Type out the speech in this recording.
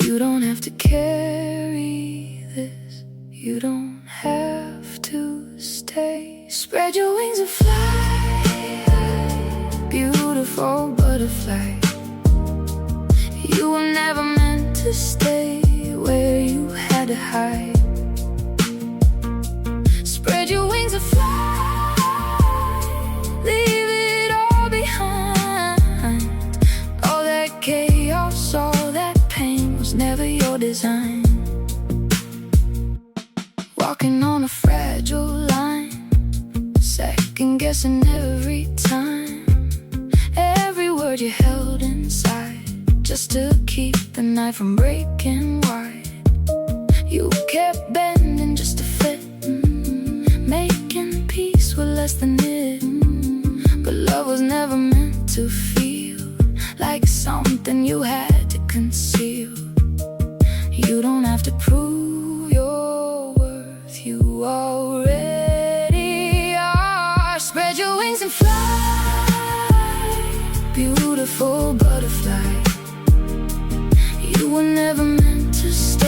You don't have to carry this, you don't have to stay. Spread your wings and fly, beautiful butterfly. You were never meant to stay where you had to hide. Spread your wings and fly, leave it all behind. All that chaos, all that pain was never your design. Walking on a fragile line, second guessing every time. Every word you held inside, just to keep the night from breaking wide. You kept bending just to fit, making peace with less than it. But love was never meant to feel like something you had to conceal. You don't have to prove your worth, you already are. Spread your wings and fly, beautiful butterfly. You were never meant to stay